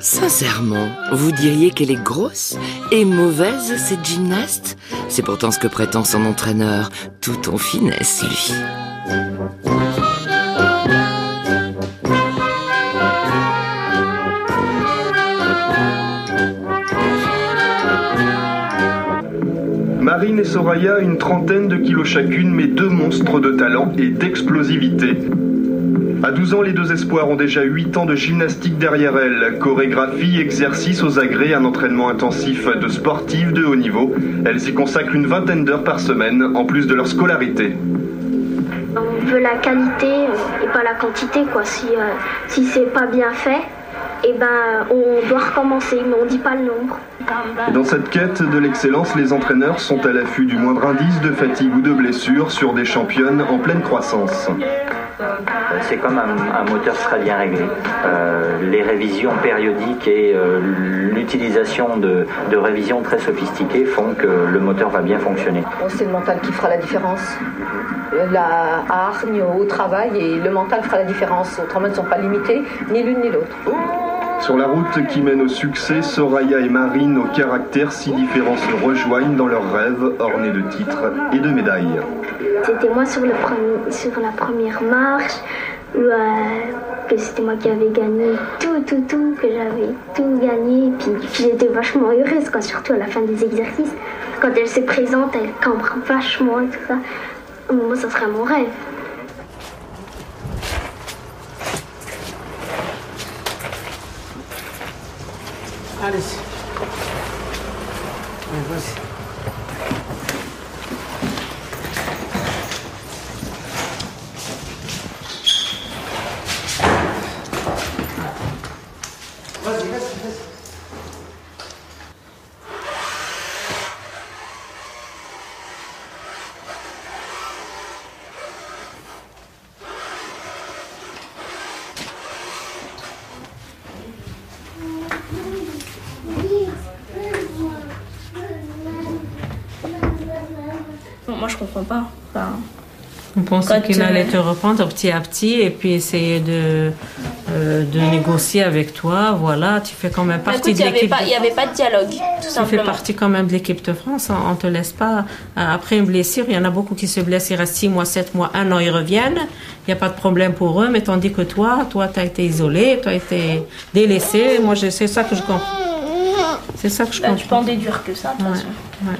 Sincèrement, vous diriez qu'elle est grosse et mauvaise, cette gymnaste? C'est pourtant ce que prétend son entraîneur, tout en finesse, lui. Marine et Soraya, une trentaine de kilos chacune, mais deux monstres de talent et d'explosivité. À 12 ans, les deux espoirs ont déjà 8 ans de gymnastique derrière elles. Chorégraphie, exercice aux agrès, un entraînement intensif de sportives de haut niveau. Elles y consacrent une vingtaine d'heures par semaine, en plus de leur scolarité. On veut la qualité et pas la quantité, quoi. Si c'est pas bien fait, eh ben, on doit recommencer, mais on dit pas le nombre. Et dans cette quête de l'excellence, les entraîneurs sont à l'affût du moindre indice de fatigue ou de blessure sur des championnes en pleine croissance. C'est comme un moteur très bien réglé. Les révisions périodiques et l'utilisation de révisions très sophistiquées font que le moteur va bien fonctionner. C'est le mental qui fera la différence. La hargne au travail et le mental fera la différence. Autrement, ils ne sont pas limités, ni l'une ni l'autre. Sur la route qui mène au succès, Soraya et Marine, aux caractères si différents, se rejoignent dans leurs rêves ornés de titres et de médailles. C'était moi sur la première marche, que c'était moi qui avais gagné tout, que j'avais tout gagné. Puis j'étais vachement heureuse, quoi, surtout à la fin des exercices. Quand elle se présente, elle cambre vachement et tout ça. Moi, ça serait mon rêve. Allez. Allez, vas-y. Moi, je comprends pas. Enfin, on pensait qu'il allait te reprendre petit à petit et puis essayer de négocier avec toi. Voilà, tu fais quand même partie de l'équipe. Il n'y avait pas de dialogue, tout simplement. Tu fais partie quand même de l'équipe de France. On ne te laisse pas. Après une blessure, il y en a beaucoup qui se blessent. Ils restent 6 mois, 7 mois, 1 an, ils reviennent. Il n'y a pas de problème pour eux. Mais tandis que toi, tu as été isolé, tu as été délaissé. Moi, c'est ça que je comprends. C'est ça que je comprends. Tu peux en déduire que ça, de toute façon. Ouais.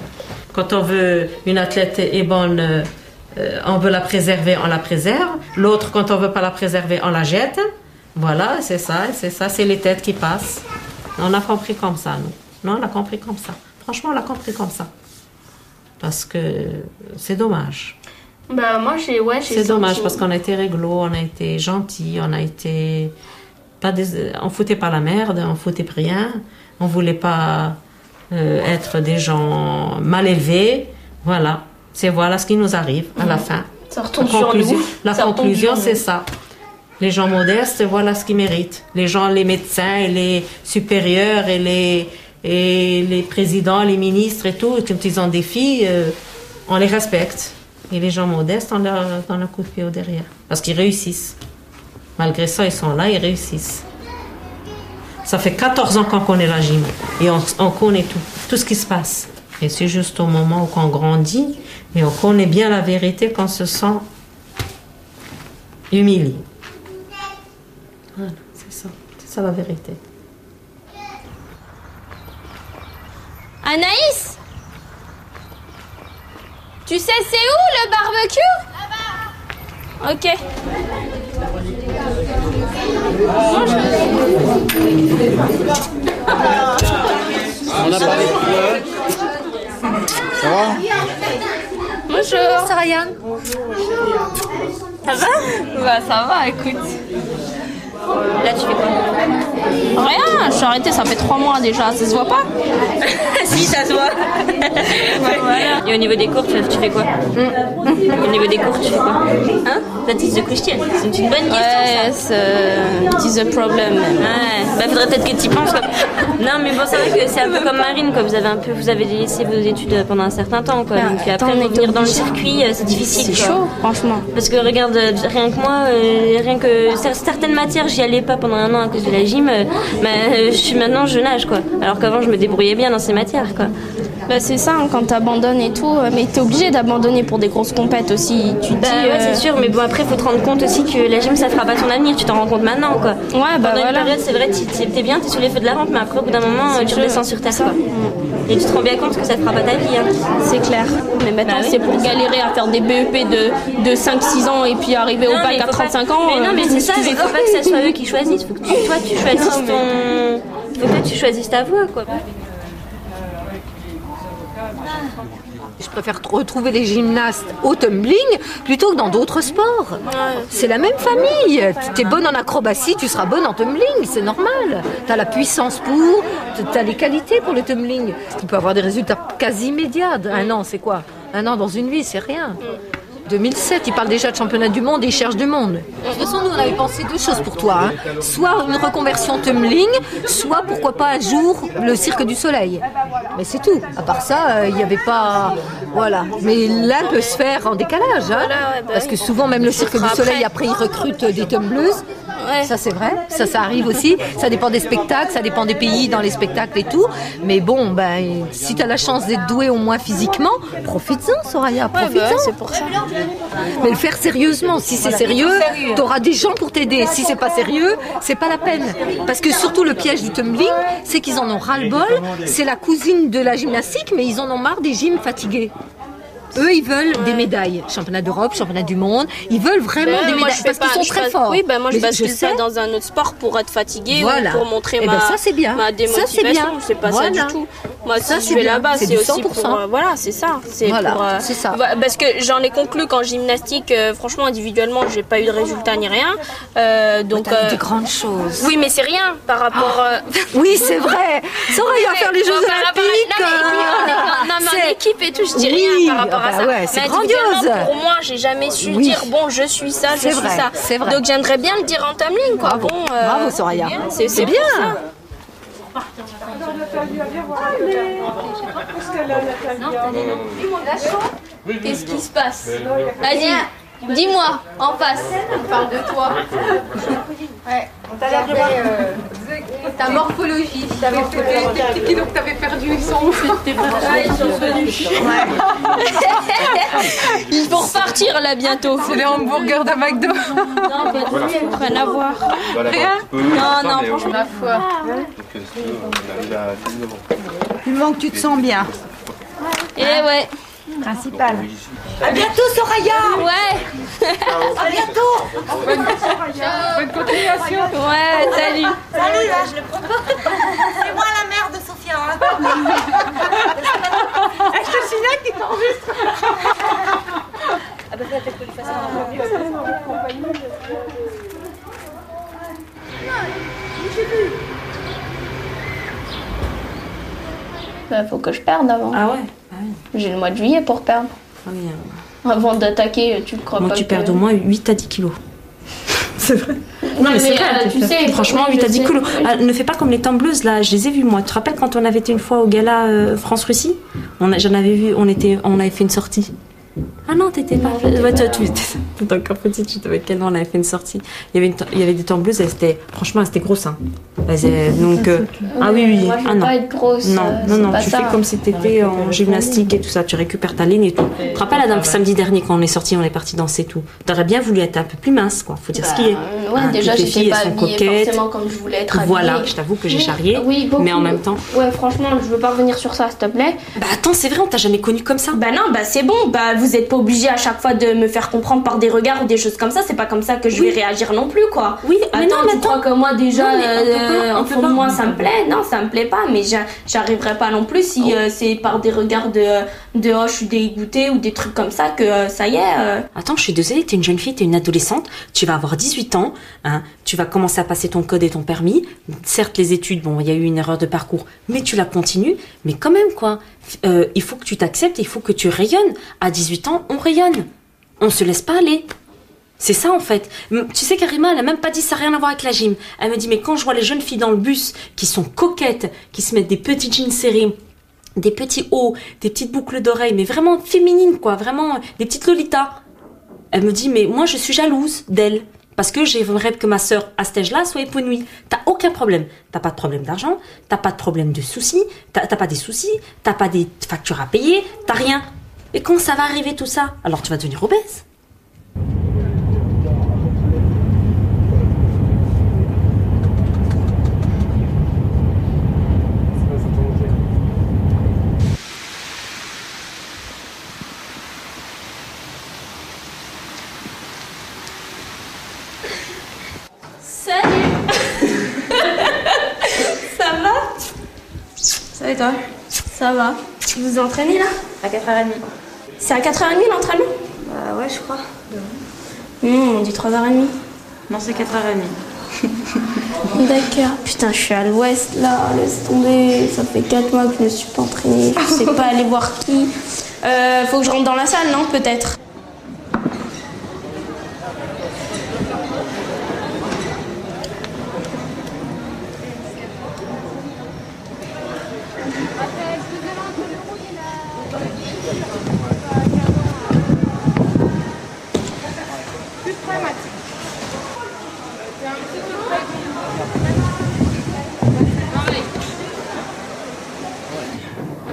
Quand on veut une athlète est bonne, on veut la préserver, on la préserve. L'autre, quand on veut pas la préserver, on la jette. Voilà, c'est ça, c'est les têtes qui passent. On a compris comme ça, nous. Non, on a compris comme ça. Franchement, on l'a compris comme ça. Parce que c'est dommage. Bah, moi, c'est dommage parce qu'on a été réglo, on a été gentil, on a été... on foutait pas la merde, on foutait rien. On voulait pas... être des gens mal élevés, voilà ce qui nous arrive à la fin. Ça retombe sur nous. La conclusion, c'est ça. Les gens modestes, voilà ce qu'ils méritent. Les médecins, et les supérieurs, et les présidents, les ministres et tout, quand ils ont des filles, on les respecte. Et les gens modestes, on leur donne un coup de pied au derrière. Parce qu'ils réussissent. Malgré ça, ils sont là, ils réussissent. Ça fait 14 ans qu'on connaît la gym et on connaît tout ce qui se passe. Et c'est juste au moment où on grandit et on connaît bien la vérité qu'on se sent humilié. Voilà, c'est ça la vérité. Anaïs, tu sais c'est où le barbecue? Là-bas. Ok. On a parlé de toi. Ça va? Bonjour. Ça va Yann? Ça va? Bah ça va, écoute. Là tu fais quoi? Rien, je suis arrêtée, ça fait 3 mois déjà, ça se voit pas? Si, ça se voit. Et au niveau des cours, tu fais quoi? Au niveau des cours, tu fais quoi? Hein? That is the question. C'est une bonne question. It is a problem. Ouais, bah faudrait peut-être que tu y penses. Quoi. Non, mais bon, c'est vrai que c'est un peu comme Marine, quoi. Vous avez laissé vos études pendant un certain temps, quoi. Donc après revenir dans le circuit, c'est difficile. C'est chaud, franchement. Parce que regarde, rien que moi, rien que certaines matières, j'y allais pas pendant un an à cause de la gym. Maintenant, je nage, quoi. Alors qu'avant, je me débrouillais bien dans ces matières, quoi. Bah c'est ça, hein, quand t'abandonnes et tout, mais t'es obligé d'abandonner pour des grosses compètes aussi. Tu te dis, ouais, c'est sûr, mais bon après faut te rendre compte aussi que la gym ça fera pas ton avenir, tu t'en rends compte maintenant quoi. Ouais, bah pendant une période c'est vrai, t'es bien, t'es sous les feux de la rampe, mais après au bout d'un moment tu redescends sur terre quoi. Et tu te rends bien compte que ça te fera pas ta vie. Hein. C'est clair. Mais maintenant c'est pour galérer à faire des BEP de 5-6 ans et puis arriver au bac à 35 ans. Mais non mais c'est ça, il faut pas que ça soit eux qui choisissent, faut que toi tu choisisses faut que tu choisisses ta voie quoi. Je préfère retrouver les gymnastes au tumbling plutôt que dans d'autres sports. C'est la même famille. Tu es bonne en acrobatie, tu seras bonne en tumbling, c'est normal. Tu as la puissance pour, tu as les qualités pour le tumbling. Tu peux avoir des résultats quasi immédiats. Un an, c'est quoi? Un an dans une vie, c'est rien. 2007, ils parlent déjà de championnat du monde et ils cherchent du monde. De toute façon, nous, on avait pensé deux choses pour toi. Hein. Soit une reconversion tumbling, soit, pourquoi pas, un jour, le Cirque du Soleil. Mais c'est tout. À part ça, il n'y avait pas... Voilà. Mais l'un peut se faire en décalage. Hein. Parce que souvent, même le Cirque du Soleil, après, ils recrutent des tumbleuses. Ouais. Ça, c'est vrai. Ça arrive aussi. Ça dépend des spectacles, ça dépend des pays dans les spectacles et tout. Mais bon, ben, si tu as la chance d'être doué au moins physiquement, profites-en, Soraya. Profites-en. C'est pour ça. Mais le faire sérieusement. Si c'est sérieux, tu auras des gens pour t'aider. Si c'est pas sérieux, c'est pas la peine. Parce que surtout le piège du tumbling, c'est qu'ils en ont ras-le-bol. C'est la cousine de la gymnastique, mais ils en ont marre des gyms fatigués. Eux, ils veulent des médailles. Championnat d'Europe, championnat du monde. Ils veulent vraiment des médailles parce qu'ils sont très forts. Oui, moi je bascule pas dans un autre sport pour être fatigué ou pour montrer ma démotivation. Ça, c'est bien. C'est pas ça du tout. Moi, si je vais là-bas, c'est aussi pour... Voilà, c'est ça. C'est ça. Parce que j'en ai conclu qu'en gymnastique, franchement, individuellement, j'ai pas eu de résultat ni rien. Donc, t'as eu de grandes choses. Oui, mais c'est rien par rapport... Oui, c'est vrai. Soraya va faire les Jeux Olympiques. Non, mais en équipe et tout, je dis rien par rapport à ça. Ouais, c'est grandiose. Pour moi, j'ai jamais su dire bon, je suis ça, je suis ça. C'est vrai. Donc j'aimerais bien le dire en tumbling, quoi. Bravo, bravo Soraya. C'est bien. Qu'est-ce qui se passe? Vas-y. Dis-moi, en face. On parle de toi. Ouais. Ta morphologie. Les kilos que t'avais perdus, ils sont où? Ils sont venus. Il faut repartir là bientôt. C'est les hamburgers de McDo. Non, rien à voir. Rien? Non, franchement. Ma foi. Du moment que tu te sens bien. Et ouais. Principal. À bientôt Soraya. Ouais. À bientôt. Bonne continuation. Ouais, salut. Salut là, je le prends. C'est moi la mère de Sophia. Hein. Je te signale qu'il t'enregistre. Ah bah peut-être que tu fasses un faut que je perde avant. Ah ouais. J'ai le mois de juillet pour perdre. Ah oui, Avant d'attaquer, tu crois moi, pas tu que... perds au moins 8 à 10 kilos. C'est vrai. Non, mais c'est vrai, tu sais. Franchement, 8 à 10 kilos. Ah, ne fais pas comme les tembleuses, là. Je les ai vues, moi. Tu te rappelles quand on avait été une fois au gala France-Russie? J'en avais vu, on avait fait une sortie. Ah non, t'étais pas... Ouais, tu étais encore petite, je avec quel nom on avait fait une sortie. Il y avait des tembleuses, franchement, elles étaient grosses. Hein. Donc, ah oui. Moi, je veux pas être grosse. Non, tu fais comme si t'étais en gymnastique et tout ça, tu récupères ta ligne et tout. Tu te rappelles, là, samedi dernier, quand on est sorti, on est parti danser et tout. T'aurais bien voulu être un peu plus mince, quoi. Faut dire ce qui est. Ouais, déjà, j'étais pas habillée forcément comme je voulais être habillée. Voilà, je t'avoue que j'ai charrié, mais en même temps... Ouais, franchement, je veux pas revenir sur ça, s'il te plaît. Bah attends, c'est vrai, on t'a jamais connu comme ça. Bah non, bah c'est bon, bah vous êtes pas obligé à chaque fois de me faire comprendre par des regards ou des choses comme ça. C'est pas comme ça que je vais réagir non plus, quoi. Oui, mais attends, tu crois que moi déjà, on peut pas. moi ça me plaît? Non, ça me plaît pas, mais j'arriverai pas non plus si c'est par des regards de oh, je suis dégoûtée ou des trucs comme ça que ça y est. Attends, je suis désolée, t'es une jeune fille, t'es une adolescente, tu vas avoir 18 ans, hein, tu vas commencer à passer ton code et ton permis. Certes, les études, bon, il y a eu une erreur de parcours, mais tu la continues, mais quand même, quoi. Il faut que tu t'acceptes, il faut que tu rayonnes. À 18 ans, on rayonne. On se laisse pas aller. C'est ça, en fait. Tu sais, Karima, elle a même pas dit ça n'a rien à voir avec la gym. Elle me dit, mais quand je vois les jeunes filles dans le bus qui sont coquettes, qui se mettent des petits jeans serrés, des petits hauts, des petites boucles d'oreilles, mais vraiment féminines, quoi, vraiment des petites lolitas. Elle me dit, mais moi, je suis jalouse d'elle. Parce que j'aimerais que ma sœur, à cet âge-là, soit épanouie. T'as aucun problème. T'as pas de problème d'argent, t'as pas de problème de soucis, t'as pas des soucis, t'as pas des factures à payer, t'as rien. Et quand ça va arriver tout ça, alors tu vas devenir obèse. Ça va et toi? Ça va. Vous vous entraînez là? À 4h30. C'est à 4h30 l'entraînement? Bah ouais, je crois. On dit 3h30. Non, c'est 4h30. D'accord. Putain, je suis à l'ouest là, laisse tomber. Ça fait 4 mois que je me suis pas entraînée. Je sais pas aller voir qui. Faut que je rentre dans la salle, non? Peut-être.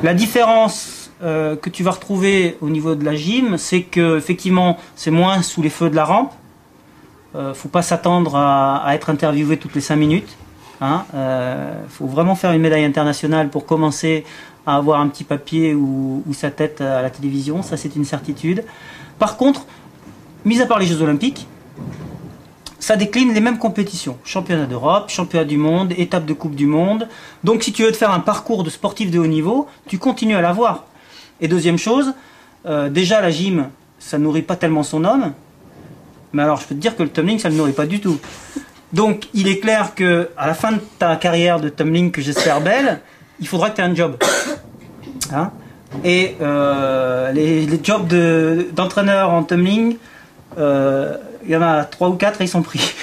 La différence que tu vas retrouver au niveau de la gym, c'est que effectivement, c'est moins sous les feux de la rampe. Faut pas s'attendre à être interviewé toutes les 5 minutes. Hein. Faut vraiment faire une médaille internationale pour commencer à avoir un petit papier ou sa tête à la télévision. Ça, c'est une certitude. Par contre, mis à part les Jeux Olympiques, ça décline les mêmes compétitions. Championnat d'Europe, championnat du monde, étape de Coupe du Monde. Donc si tu veux te faire un parcours de sportif de haut niveau, tu continues à l'avoir. Et deuxième chose, déjà la gym, ça nourrit pas tellement son homme. Mais alors je peux te dire que le tumbling, ça ne le nourrit pas du tout. Donc il est clair que à la fin de ta carrière de tumbling, que j'espère belle, il faudra que tu aies un job. Hein? Et les jobs d'entraîneur en tumbling, il y en a 3 ou 4 et ils sont pris.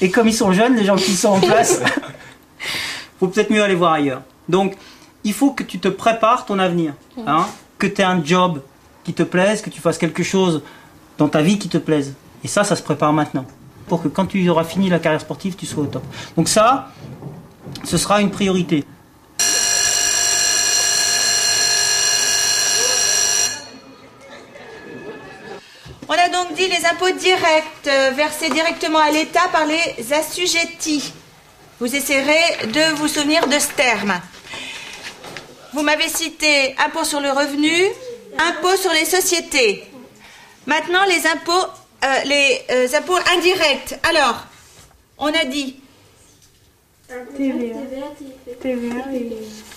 Et comme ils sont jeunes, les gens qui sont en place, faut peut-être mieux aller voir ailleurs. Donc, il faut que tu te prépares ton avenir. Hein, que tu aies un job qui te plaise, que tu fasses quelque chose dans ta vie qui te plaise. Et ça se prépare maintenant. Pour que quand tu auras fini la carrière sportive, tu sois au top. Donc ça, ce sera une priorité. On a donc dit les impôts directs versés directement à l'État par les assujettis. Vous essaierez de vous souvenir de ce terme. Vous m'avez cité impôt sur le revenu, impôt sur les sociétés. Maintenant, les impôts indirects. Alors, on a dit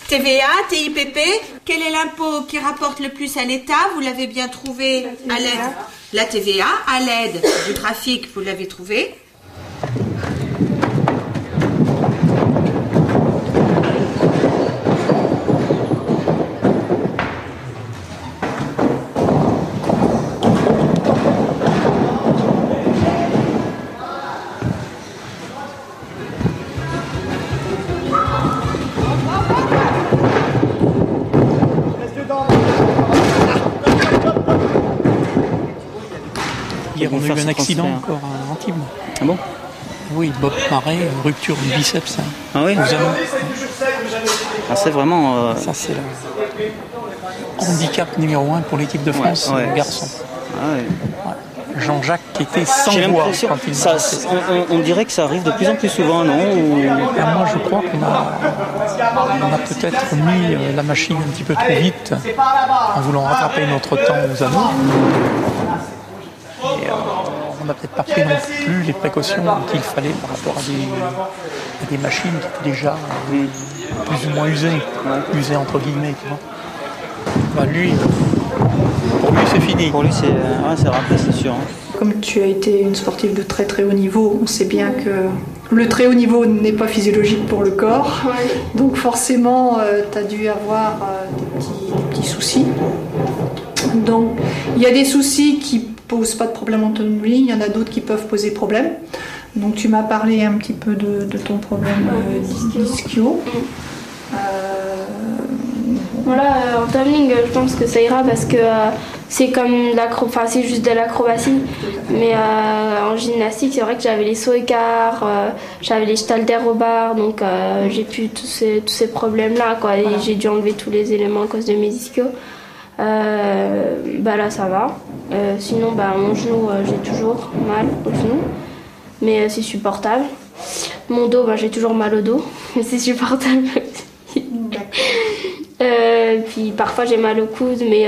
TVA, TIPP. Quel est l'impôt qui rapporte le plus à l'État? Vous l'avez bien trouvé à l'aide. La TVA, à l'aide du trafic, vous l'avez trouvé. Hier, on a eu un accident encore à Antibes. Ah bon? Oui, Bob Marais, rupture du biceps. Ah oui? Ah, c'est vraiment... Ça, c'est le handicap numéro 1 pour l'équipe de France, les garçons. Ah ouais. Jean-Jacques qui était sans J'ai voix l'impression quand il ça, on dirait que ça arrive de plus en plus souvent, non? Moi, je crois qu'on a peut-être mis la machine un petit peu trop vite en voulant rattraper notre temps aux anneaux. Et on n'a peut-être pas pris non plus les précautions qu'il fallait par rapport à des machines qui étaient déjà plus ou moins usées entre guillemets. Tu vois. Bah, lui, pour lui c'est fini. Pour lui c'est rappelé, c'est sûr. Comme tu as été une sportive de très très haut niveau, on sait bien que le très haut niveau n'est pas physiologique pour le corps. Donc forcément, tu as dû avoir des petits soucis. Donc il y a des soucis qui posent pas de problème en tumbling, il y en a d'autres qui peuvent poser problème. Donc tu m'as parlé un petit peu de ton problème d'ischio. Voilà, en tumbling, je pense que ça ira parce que c'est comme c'est juste de l'acrobatie. Mais en gymnastique, c'est vrai que j'avais les sauts écarts, j'avais les stalder au bar, donc j'ai plus tous ces problèmes-là, quoi. Et j'ai dû enlever tous les éléments à cause de mes ischios. Là, ça va. Sinon, mon genou, j'ai toujours mal au genou, mais c'est supportable. Mon dos, j'ai toujours mal au dos, mais c'est supportable. Puis parfois j'ai mal au coude, mais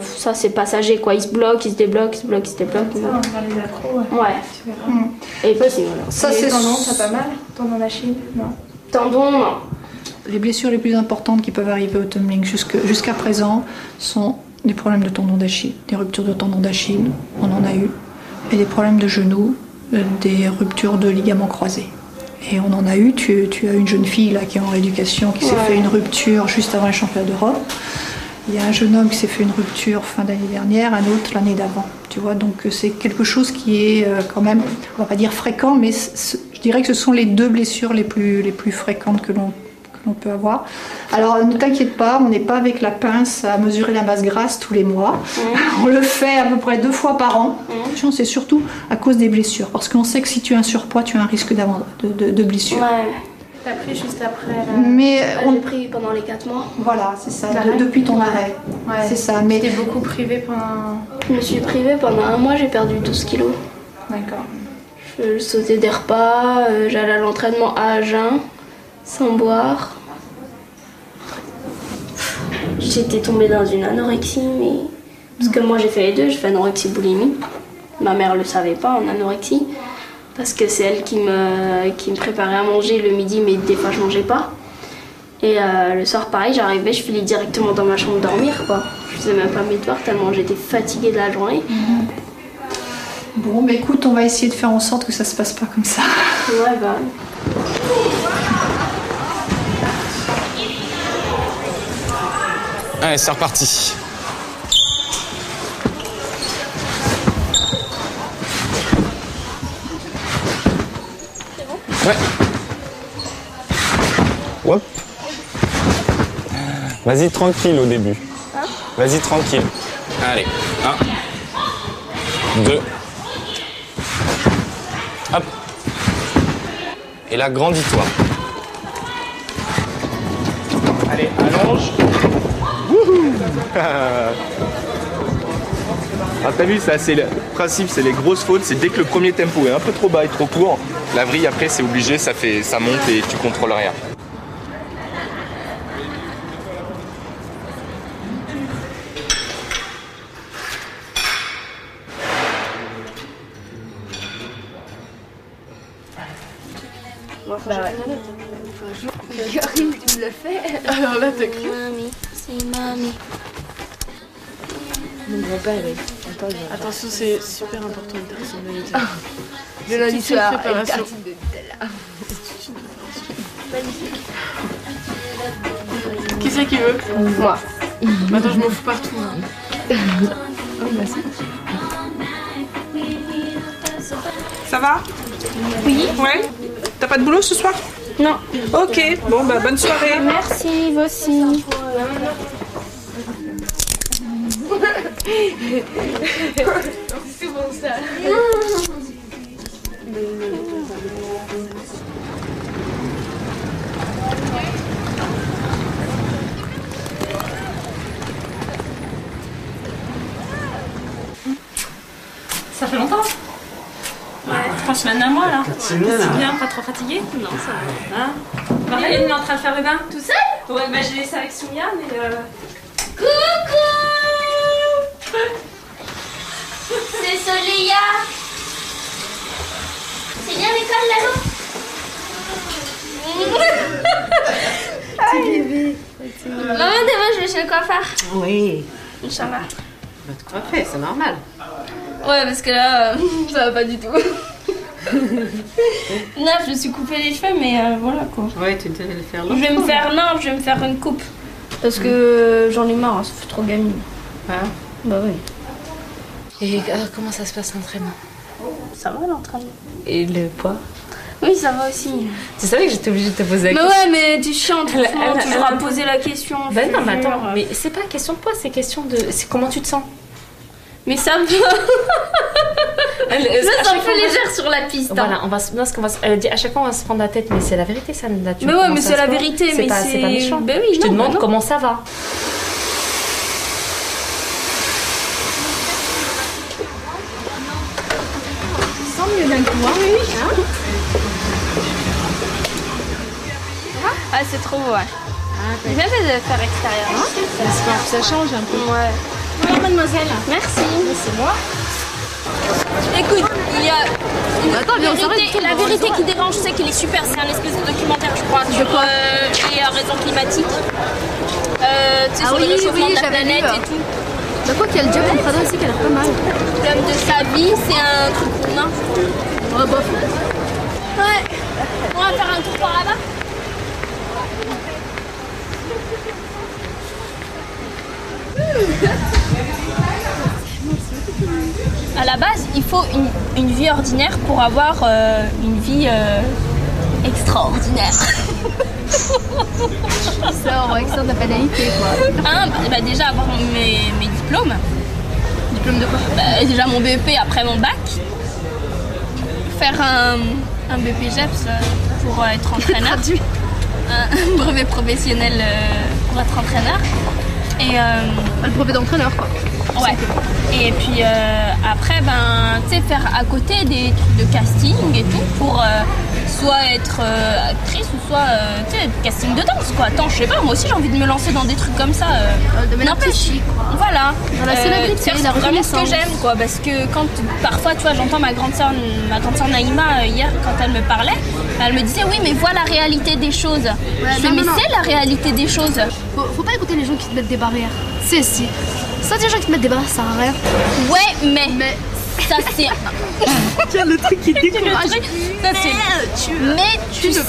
ça c'est passager, quoi. Il se bloque, il se débloque, il se bloque, il se débloque. Ça, on va les accros, ouais. Et puis voilà. Ça, c'est tendon, t'as pas mal? Tendon d'Achille? Non. Tendon, non. Les blessures les plus importantes qui peuvent arriver au tumbling jusqu'à présent sont des problèmes de tendon d'Achille, des ruptures de tendon d'Achille, on en a eu, et des problèmes de genoux, des ruptures de ligaments croisés. Et on en a eu, tu as une jeune fille là, qui est en rééducation, qui s'est fait une rupture juste avant les championnats d'Europe. Il y a un jeune homme qui s'est fait une rupture fin d'année dernière, un autre l'année d'avant. Tu vois, donc c'est quelque chose qui est quand même, on va pas dire fréquent, mais je dirais que ce sont les deux blessures les plus fréquentes que l'on peut avoir. Alors ne t'inquiète pas, on n'est pas avec la pince à mesurer la masse grasse tous les mois. On le fait à peu près 2 fois par an. C'est surtout à cause des blessures, parce qu'on sait que si tu as un surpoids, tu as un risque de blessure. Ouais. T'as pris juste après Mais j'ai pris pendant les 4 mois. Voilà, c'est ça, depuis ton arrêt. Ouais. C'est ça. Mais t'es beaucoup privée pendant... Je me suis privée pendant 1 mois, j'ai perdu 12 kilos. D'accord. Je sautais des repas, j'allais à l'entraînement à jeun, sans boire. J'étais tombée dans une anorexie, mais... Parce que moi j'ai fait les deux, j'ai fait anorexie boulimie. Ma mère le savait pas en anorexie. Parce que c'est elle qui me préparait à manger le midi, mais des fois je mangeais pas. Et le soir pareil, j'arrivais, je filais directement dans ma chambre dormir, quoi. Je faisais même pas mes devoirs tellement j'étais fatiguée de la journée. Bon, bah écoute, on va essayer de faire en sorte que ça se passe pas comme ça. Ouais, bah... Allez, c'est reparti. Ouais. Hop. Vas-y tranquille au début. Vas-y tranquille. Allez. 1, 2. Hop. Et là, grandis-toi. Allez, allonge. Ah, t'as vu, ça, c'est le principe, c'est les grosses fautes, c'est dès que le premier tempo est un peu trop bas et trop court, la vrille après c'est obligé, ça monte et tu contrôles rien. Tu me le fais. Alors là, t'as cru. Mamie, c'est mamie. Mon grand-père, Attention, c'est super important une personnalité. Le lundi soir, une préparation. tartine de Nutella. Qui c'est qui veut? Moi. Attends, je m'en fous partout. Oh, merci. Ça va? Oui. Ouais? T'as pas de boulot ce soir? Non. Ok, bon bah bonne soirée. Merci, vous aussi. C'est bon ça. Ça fait longtemps. Ouais, 3 semaines à moi là. C'est bien, pas trop fatigué? Non, ça va. Hein? Marianne, elle est en train de faire le bain. Tout seul? Ouais, bah j'ai laissé avec Soumiane et Coucou! C'est Soleya. C'est bien l'école là-haut? Petit bébé. Maman, demain je vais chez le coiffeur. Oui. Inch'Allah. Va te coiffer, c'est normal. Ouais, parce que là, ça va pas du tout. Là, je me suis coupé les cheveux, mais voilà quoi. Ouais, tu devais le faire Je vais me faire, non, je vais me faire une coupe. Parce que j'en ai marre, ça fait trop gamine. Ah. Bah oui. Et comment ça se passe l'entraînement? Ça va l'entraînement. Et le poids? Oui, ça va aussi. Tu savais que j'étais obligée de te poser la question? Mais ouais, mais tu chantes, franchement, tu vas me poser la question. Ben non, mais attends, mais c'est pas question de poids, c'est question de... C'est comment tu te sens? Mais ça me... Je me sens un peu légère sur la piste. Voilà, on va, non, ce qu'on va, à chaque fois on va se prendre la tête, mais c'est la vérité, ça. Mais ouais, mais c'est la vérité, mais c'est pas méchant. Ben oui, je te demande comment ça va. Sans mieux d'un coup, hein, oui. Ah, c'est trop beau, ouais. J'ai bien fait de faire extérieur. Ça change un peu. Ouais. Bonjour mademoiselle. Merci. C'est moi. Écoute, il y a une Attends, viens, on s'arrête. la vérité qui dérange, c'est qu'il est super. C'est un espèce de documentaire, je crois, sur les raisons climatiques. Sur le réchauffement de la planète et tout. Bah quoi qu'il y a le Diable en Prada aussi qui a l'air pas mal. L'homme de sa vie, c'est un truc humain. Ouais, bof. Ouais. On va faire un tour par là-bas. À la base, il faut une vie ordinaire pour avoir une vie extraordinaire. Ça, on va extraire de la banalité, quoi. Bah déjà avoir mes diplômes. Diplôme de quoi? Déjà mon BEP après mon bac. Faire un BPGEPS pour être entraîneur. Un brevet professionnel pour être entraîneur. Et le brevet d'entraîneur, quoi. Ouais. Et puis après, tu sais, faire à côté des trucs de casting et tout pour soit être actrice ou soit, tu sais, casting de danse, quoi. Attends, je sais pas, moi aussi j'ai envie de me lancer dans des trucs comme ça. N'empêche. Voilà. Dans la célébrité, la vraiment ce que j'aime, quoi. Parce que quand, parfois, tu vois, j'entends ma grande sœur Naïma, hier, quand elle me parlait, elle me disait, oui, mais voilà la réalité des choses. Ouais, je fais, mais c'est la réalité des choses. Faut pas écouter les gens qui te mettent des barrières. Si. Ça, des gens qui te mettent des barrières, ça sert à rien. Ouais, mais ça c'est... Tiens, le truc qui décourage. Ça c'est... Mais tu sais que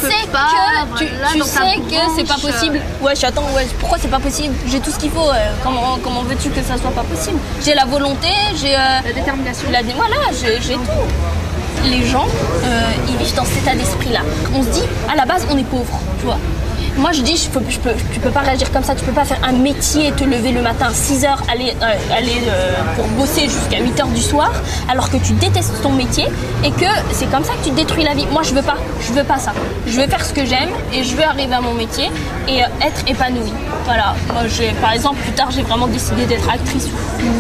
c'est pas possible. Wesh, attends, pourquoi c'est pas possible? J'ai tout ce qu'il faut. Comment veux-tu que ça soit pas possible? J'ai la volonté, j'ai... la détermination. Voilà, j'ai tout. Les gens, ils vivent dans cet état d'esprit-là. On se dit, à la base, on est pauvre, tu vois. Moi je dis, tu peux pas réagir comme ça, tu peux pas faire un métier, te lever le matin à 6h, aller pour bosser jusqu'à 8h du soir, alors que tu détestes ton métier et que c'est comme ça que tu détruis la vie. Moi je veux pas ça. Je veux faire ce que j'aime et je veux arriver à mon métier et être épanouie. Voilà, moi par exemple plus tard j'ai vraiment décidé d'être actrice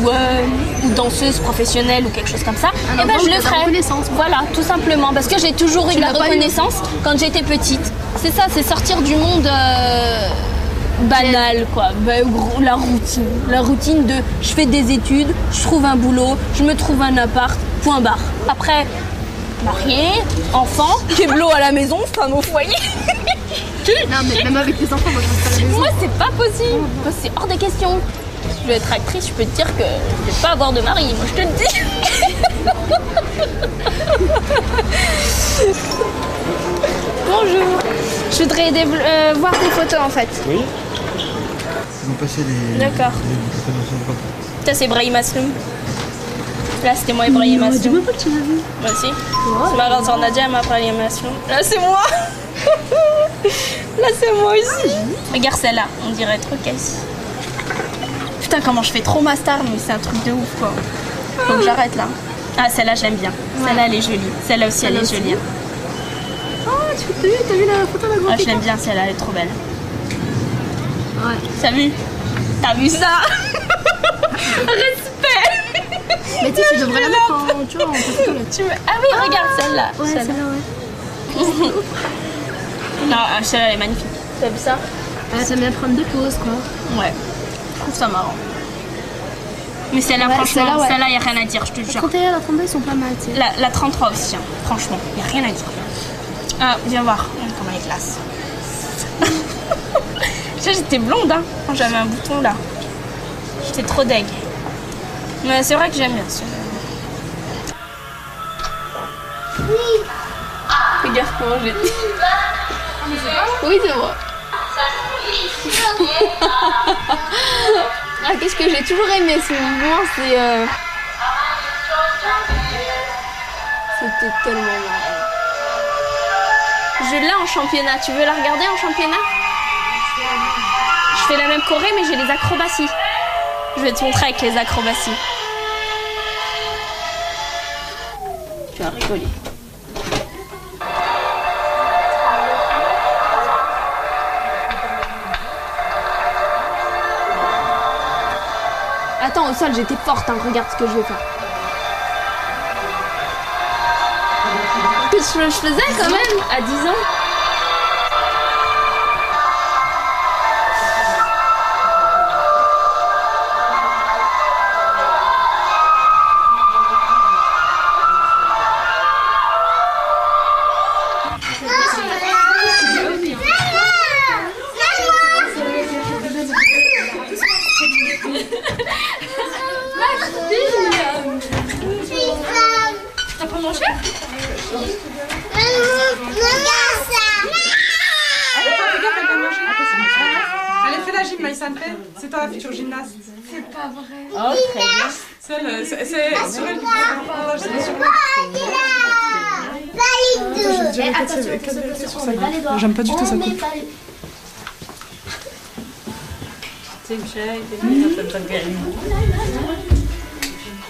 ou danseuse professionnelle ou quelque chose comme ça. Et ben je le ferai. Voilà, tout simplement, parce que j'ai toujours eu de la reconnaissance quand j'étais petite. C'est ça, c'est sortir du monde banal, quoi. La routine de je fais des études, je trouve un boulot, je me trouve un appart, point barre. Après, mariée, enfant, keblo à la maison, femme au foyer. Non, mais même avec les enfants, moi je reste pas à la maison. Moi, c'est pas possible. C'est hors des questions. Si je veux être actrice, je peux te dire que je vais pas avoir de mari, moi je te le dis. Bonjour. Je voudrais voir tes photos en fait. Oui. Ils vont passer les... D'accord. Ça c'est Brahim Asloum. Là c'était moi et Brahim Asloum. Dis-moi pas que tu l'as vu. Moi aussi. C'est ma grande sœur Nadia et ma Brahim Asloum. Là c'est moi. Là c'est moi aussi. Regarde celle-là, on dirait trop Cassie. Putain comment je fais trop ma star, mais c'est un truc de ouf quoi. Faut que j'arrête là. Ah celle-là j'aime bien. Celle-là elle est jolie. Celle-là aussi elle est jolie. Oh, t'as vu la photo de la grande je l'aime bien celle-là, elle est trop belle. Ouais. T'as vu ça? Respect. Mais tu sais, tu devrais la mettre en, tu vois, en photo là. Ah oui, regarde celle-là. Ouais, celle-là, ouais. Non, celle-là, elle est magnifique. T'as vu ça? Ça bien prendre des pauses, quoi. Ouais. Je trouve ça marrant. Mais celle-là, franchement, celle-là, y a rien à dire, je te jure. La 31 et la 32, ils sont pas mal, tu sais. La 33 aussi, hein. Franchement, y a rien à dire. Ah, viens voir comment elle est classe. J'étais blonde, hein, quand j'avais un bouton là. J'étais trop deg. Mais c'est vrai que j'aime bien ça. Regarde comment j'ai dit. Oui, c'est moi. Ah, qu'est-ce que j'ai toujours aimé ce mouvement, c'était tellement marrant. Je l'ai en championnat. Tu veux la regarder en championnat? Je fais la même choré, mais j'ai les acrobaties. Je vais te montrer avec les acrobaties. Tu vas rigoler. Attends, au sol, j'étais forte, hein. Regarde ce que je vais faire. Que je faisais quand même à 10 ans. T'as pas mangé? Allez, fais la gym, Maïssa. C'est toi la future gymnaste. C'est pas vrai. Oh, très bien. C'est sur elle. J'aime pas du tout ça.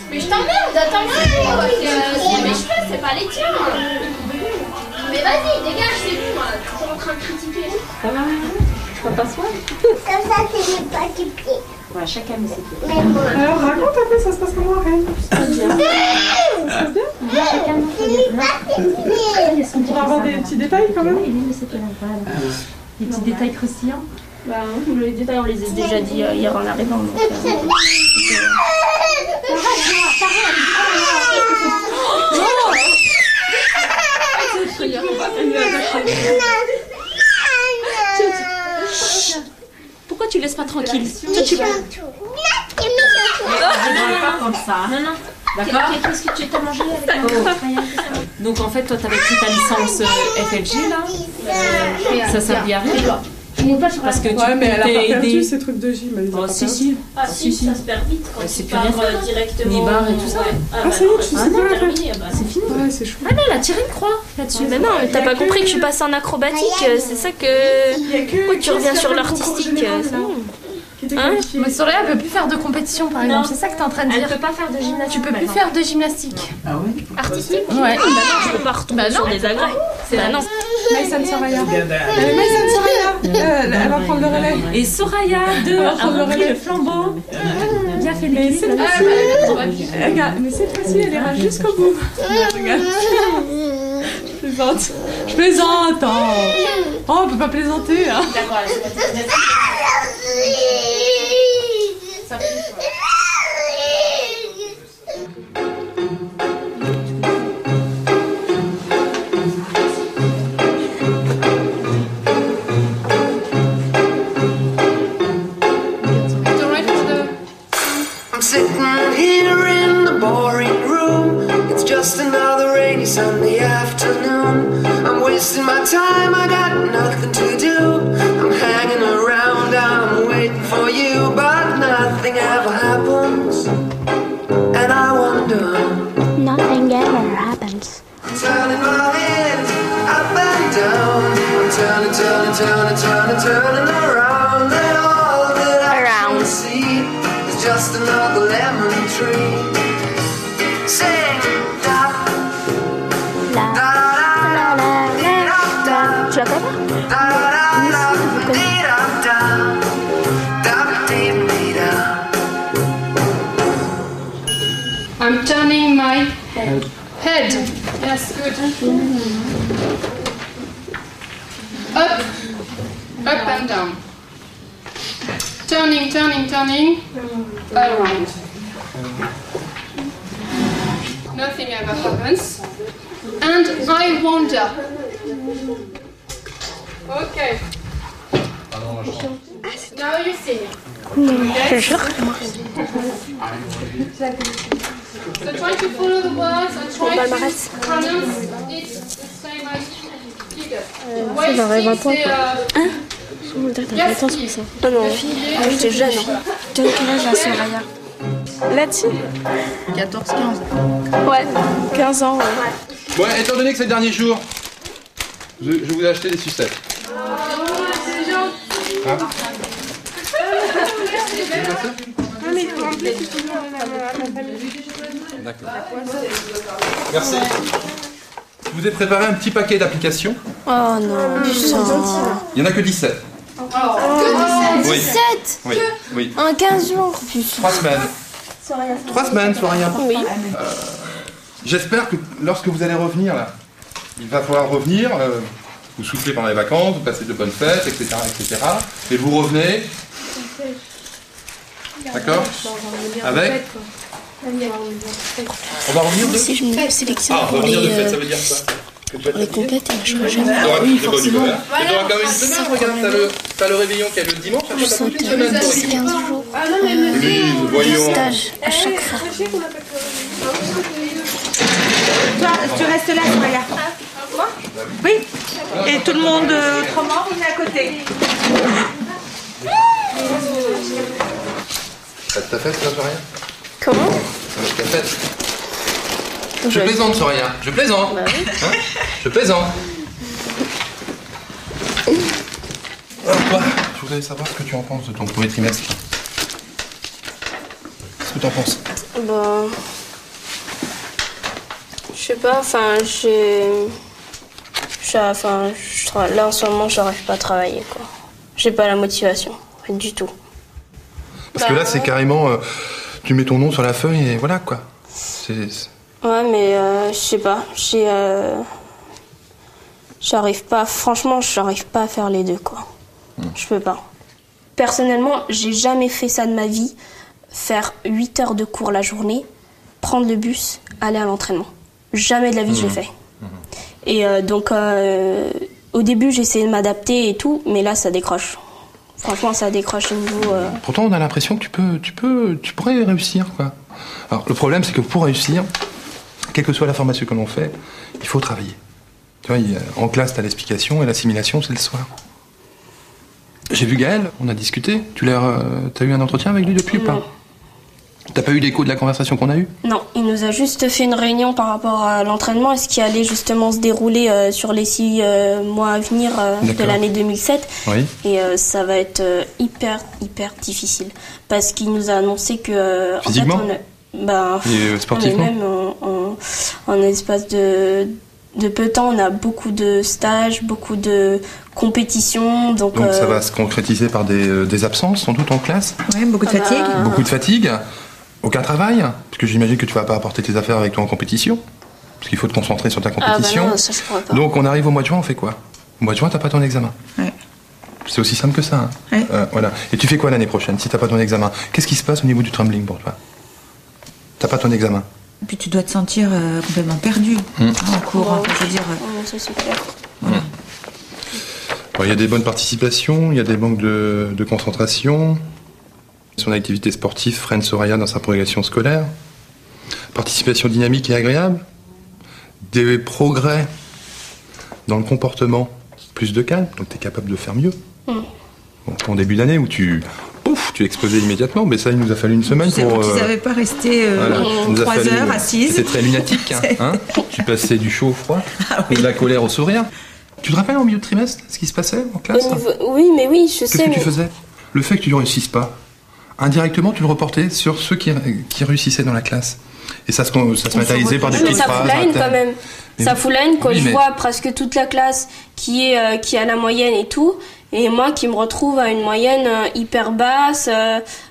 Mais je t'emmerde, attends, c'est mes cheveux, c'est pas les tiens. Mais vas-y, dégage, c'est bon, toujours en train de critiquer. Ça va, tu vas pas soin? Comme ça, c'est mes petits pieds. Ouais, chacun met ses pieds. Alors, raconte un peu, ça se passe comment, Rennes? Ça se passe bien. Chacun met ses pieds. On pourra avoir des petits détails quand même? Des petits détails croustillants. Bah, les détails, on les a déjà dit hier en arrivant. Donc, Pourquoi tu laisses pas tranquille? Toi, tu vas. Pas comme ça. Non, non. D'accord. Qu'est-ce que tu t'as mangé avec Donc en fait, toi, t'avais pris ta licence FLG là. Ça servait à rien. Parce que ouais, mais elle a pas perdu ces trucs de gym. Oh, si. Ah si, ça se perd vite quand tu pars directement. Ni barre et tout ça. Ah, ça y est, tu sais pas la faire. C'est fini. Ouais, c'est chaud. Ah non, elle a tiré une croix là-dessus. Mais non, t'as pas compris que je suis passée en acrobatique, c'est ça que... Pourquoi tu reviens sur l'artistique? Hein? Mais Soraya, elle peut plus faire de compétition par exemple, c'est ça que t'es en train de dire. Elle peut pas faire de gymnastique. Tu peux plus faire de gymnastique. Ah oui? Artistique? Ouais. Bah non, je peux pas retomber sur des agrès. Bah non. Maïssa Soraya. Maïssa Soraya, elle va prendre le relais. Et Soraya a repris le flambeau. Bien fait les cuisses. Regarde, mais cette fois-ci, elle ira jusqu'au bout. Regarde. Je plaisante. Oh, on peut pas plaisanter. Hein. D'accord, I'm sitting here in the boring room. It's just another rainy Sunday afternoon. I'm wasting my time, I got nothing to do. I'm hanging around, I'm waiting for you, but nothing ever happens. And I wonder, nothing ever happens. I'm turning my head up and down. I'm turning around. And all that I can see is just another lemon tree. Sing da da da da da. Tu la connais? I'm Head. Yes, good. Up. Up and down. Turning, turning, turning. Around. Nothing ever happens. And I wander. Okay. Now you sing. Je jure. So try to follow the words and try to pronounce it the same as figure. Ça, j'aurais 20 ans, quoi. Hein? Je me dire, t'as 20 ans, c'est ça. Non, non. Ah, j'étais jeune. T'as quel âge, la Soraya? Là-dessus 14, 15. Ouais, 15 ans, ouais. Bon, étant donné que c'est le dernier jour, je vous ai acheté des sucettes. Hein? D'accord. Merci. Je vous ai préparé un petit paquet d'applications. Oh non, putain. Il n'y en a que 17. Que 17? Oui. 17? Oui. Oui. En 15 jours, putain. 3 semaines. 3 semaines, Soraya. Oui. J'espère que lorsque vous allez revenir, là, il va falloir revenir, vous soufflez pendant les vacances, vous passez de bonnes fêtes, etc., etc. Et vous revenez. D'accord? Avec? On va revenir de... Si je me sélectionne on va revenir de fête, ça veut dire quoi? Pour les compètes, il ne jamais. Oui, forcément. Tu auras quand même une semaine, regarde, t'as le réveillon qui est le dimanche, après t'as toute une semaine. C'est 15 jours. Oui, voyons. Stage à chaque fois. Toi, tu restes là, Soraya. Oui. Et tout le monde autrement, on est à côté. T'as fait ça, Soraya? Comment? T'as fait. Je plaisante, Soraya. Je plaisante. Bah oui. Hein? Je plaisante. Alors toi, je voudrais savoir ce que tu en penses de ton premier trimestre. Qu'est-ce que tu en penses? Bah... Je sais pas, enfin, là en ce moment, j'arrive pas à travailler, quoi. J'ai pas la motivation, du tout. Parce que là, c'est carrément... tu mets ton nom sur la feuille et voilà, quoi. Ouais, mais je sais pas, j'arrive pas, franchement, j'arrive pas à faire les deux, quoi. Je peux pas. Personnellement, j'ai jamais fait ça de ma vie, faire 8 heures de cours la journée, prendre le bus, aller à l'entraînement. Jamais de la vie je l'ai fait. Et donc, au début, j'ai essayé de m'adapter et tout, mais là, ça décroche. Franchement, ça décroche au niveau... Pourtant, on a l'impression que tu pourrais réussir, quoi. Alors, le problème, c'est que pour réussir, quelle que soit la formation que l'on fait, il faut travailler. Tu vois, en classe, tu as l'explication et l'assimilation, c'est le soir. J'ai vu Gaël, on a discuté. T'as eu un entretien avec lui depuis ou pas? T'as pas eu l'écho de la conversation qu'on a eue? Non, il nous a juste fait une réunion par rapport à l'entraînement et ce qui allait justement se dérouler sur les 6 mois à venir de l'année 2007. Oui. Et ça va être hyper difficile. Parce qu'il nous a annoncé que... Physiquement? Sportivement? Même en espace de peu de temps, on a beaucoup de stages, beaucoup de compétitions. Donc ça va se concrétiser par des absences, sans doute, en classe? Oui, beaucoup de fatigue. Beaucoup de fatigue. Aucun travail? Parce que j'imagine que tu vas pas apporter tes affaires avec toi en compétition. Parce qu'il faut te concentrer sur ta compétition. Ah bah non, ça je pourrais pas. Donc on arrive au mois de juin, on fait quoi? Au mois de juin, t'as pas ton examen. Ouais. C'est aussi simple que ça. Hein. Ouais. Voilà. Et tu fais quoi l'année prochaine si t'as pas ton examen? Qu'est-ce qui se passe au niveau du tumbling pour toi? T'as pas ton examen. Et puis tu dois te sentir complètement perdu en cours. Enfin, je veux dire. Ça c'est clair. Il y a des bonnes participations, il y a des manques de concentration. Son activité sportive freine Soraya dans sa progression scolaire. Participation dynamique et agréable. Des progrès dans le comportement, plus de calme, donc tu es capable de faire mieux. Bon, en début d'année où tu explosais immédiatement, mais ça, il nous a fallu une semaine pour... Tu savais pas rester 3 heures assise. C'était très lunatique. Hein. Tu passais du chaud au froid, et de la colère au sourire. Tu te rappelles en milieu de trimestre ce qui se passait en classe? Oui, mais oui, je sais. Qu'est-ce que tu faisais? Le fait que tu ne réussisses pas, indirectement, tu le reportais sur ceux qui réussissaient dans la classe. Et ça se matérialisait par des petites phrases. Ça fout la haine quand même. Ça fout la haine quand je vois presque toute la classe qui a la moyenne et tout, et moi qui me retrouve à une moyenne hyper basse,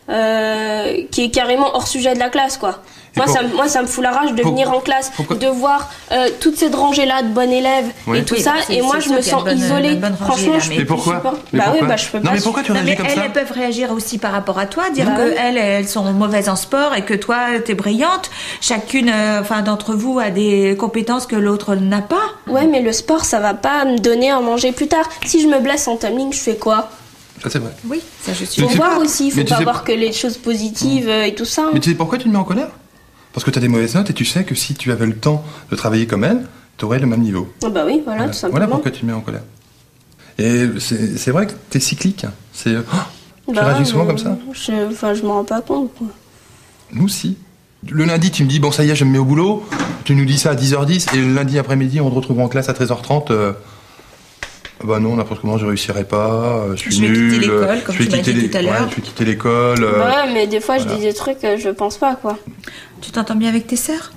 qui est carrément hors sujet de la classe, quoi. Moi, ça me fout la rage de venir en classe, de voir toute cette rangée-là de bonnes élèves et tout ça, et moi, je me sens isolée. Franchement, je peux pourquoi pas. Bah oui, je peux pas. Non, mais pourquoi tu réagis comme ça? Elles peuvent réagir aussi par rapport à toi, dire qu'elles sont mauvaises en sport et que toi, t'es brillante. Chacune, d'entre vous a des compétences que l'autre n'a pas. Ouais, mais le sport, ça va pas me donner à manger plus tard. Si je me blesse en tumbling, je fais quoi? Ça, c'est vrai. Oui, ça je suis. Faut voir aussi, faut pas voir que les choses positives et tout ça. Mais tu sais pourquoi tu te mets en colère? Parce que tu as des mauvaises notes et tu sais que si tu avais le temps de travailler comme elle, tu aurais le même niveau. Ah bah oui, voilà, tout simplement. Voilà pourquoi tu te mets en colère. Et c'est vrai que tu es cyclique. Tu réagis souvent comme ça? Je m'en rends pas compte, quoi. Nous, si. Le lundi, tu me dis, bon, ça y est, je me mets au boulot. Tu nous dis ça à 10h10. Et le lundi après-midi, on te retrouve en classe à 13h30. Bah non, n'importe comment, je réussirais pas. Je suis nul. Quitter l'école, comme tu m'as dit tout à l'heure. Je vais quitter l'école. Ouais, mais des fois, je dis des trucs que je pense pas, quoi. Tu t'entends bien avec tes sœurs?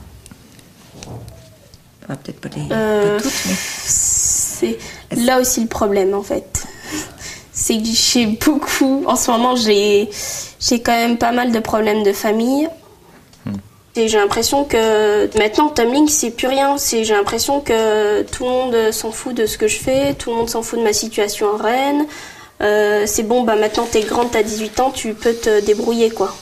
Peut-être pas toutes, mais... C'est là aussi le problème, en fait. C'est que j'ai beaucoup... En ce moment, j'ai quand même pas mal de problèmes de famille. Et j'ai l'impression que maintenant, tumbling, c'est plus rien. J'ai l'impression que tout le monde s'en fout de ce que je fais, tout le monde s'en fout de ma situation en Rennes. C'est bon, maintenant t'es grande, t'as 18 ans, tu peux te débrouiller, quoi.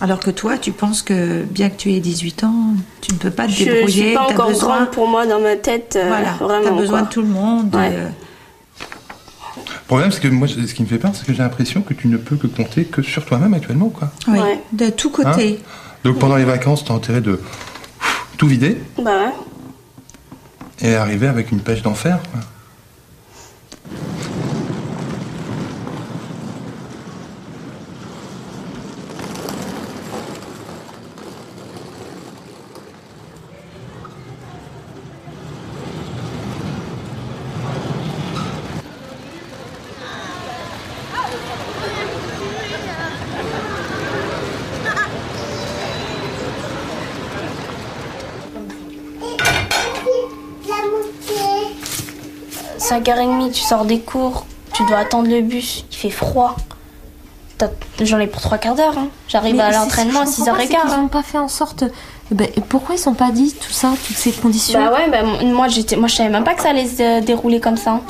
Alors que toi, tu penses que bien que tu aies 18 ans, tu ne peux pas te débrouiller. Je suis pas encore grande pour moi dans ma tête. Vraiment, t'as besoin de tout le monde. Ouais. Le problème, c'est que moi, ce qui me fait peur, c'est que j'ai l'impression que tu ne peux que compter que sur toi-même actuellement, quoi. Oui, de tous côtés. Donc pendant les vacances, t'as intérêt de tout vider. Bah ouais. Et arriver avec une pêche d'enfer, quoi. À 5h30, tu sors des cours, tu dois attendre le bus, il fait froid. J'en ai pour 3 quarts d'heure. Hein. J'arrive à l'entraînement à 6h15. Ils n'ont pas fait en sorte. Pourquoi ils sont pas dit tout ça, toutes ces conditions? Bah ouais, moi je savais même pas que ça allait se dérouler comme ça.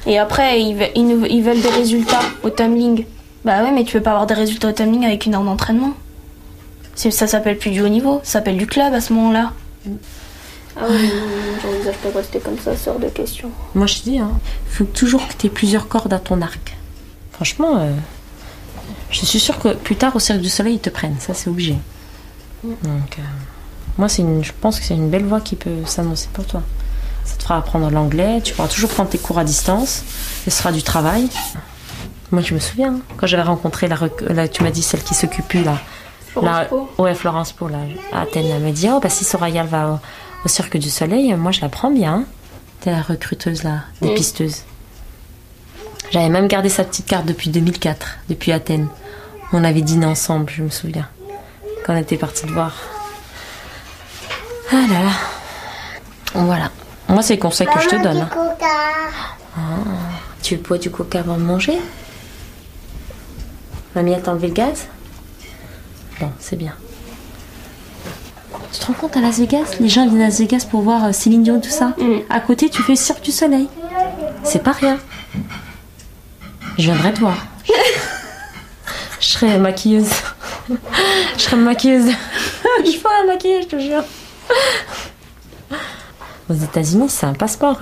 Et après, ils veulent des résultats au tumbling. Bah ouais, mais tu peux pas avoir des résultats au tumbling avec 1 heure d'entraînement. Ça s'appelle plus du haut niveau, ça s'appelle du club à ce moment-là. Ah oui, j'envisage pas de rester comme ça, c'est hors de question. Moi je dis, faut toujours que tu aies plusieurs cordes à ton arc. Franchement, je suis sûre que plus tard au Cirque du Soleil ils te prennent, ça c'est obligé. Donc, moi je pense que c'est une belle voie qui peut s'annoncer pour toi. Ça te fera apprendre l'anglais, tu pourras toujours prendre tes cours à distance, et ce sera du travail. Moi je me souviens, quand j'avais rencontré tu m'as dit celle qui s'occupe plus là. Florence Pau. Ouais, Florence Pau là, à Athènes, elle m'a dit, si Soraya va au Cirque du Soleil, moi je la prends bien. T'es la recruteuse là, des pisteuses. J'avais même gardé sa petite carte depuis 2004, depuis Athènes. On avait dîné ensemble, je me souviens. Quand on était partis te voir. Ah là là. Voilà. Moi c'est le conseil que je te donne. Tu bois du coca avant de manger? Mamie, elle t'a enlevé le gaz? Bon, c'est bien. Tu te rends compte, à Las Vegas, les gens viennent à Las Vegas pour voir Céline Dion, tout ça. À côté, tu fais le Cirque du Soleil. C'est pas rien. Je viendrai te voir. Je serai maquilleuse. Je serai maquilleuse. Je ferai un maquillage, je te jure. Aux États-Unis, c'est un passeport.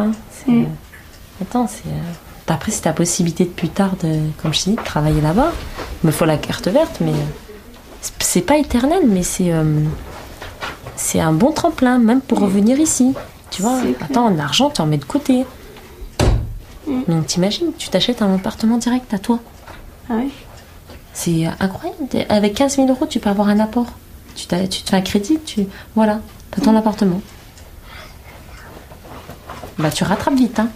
Attends, après, c'est ta possibilité de plus tard, comme je te dis, de travailler là-bas. Il me faut la carte verte, mais c'est pas éternel, mais c'est un bon tremplin, même pour revenir ici. Tu vois, attends, l'argent, tu en mets de côté. Donc t'imagines, tu t'achètes un appartement direct à toi. Ah oui. C'est incroyable. Avec 15 000 € tu peux avoir un apport. Tu te fais un crédit, voilà, t'as ton appartement. Bah tu rattrapes vite, hein.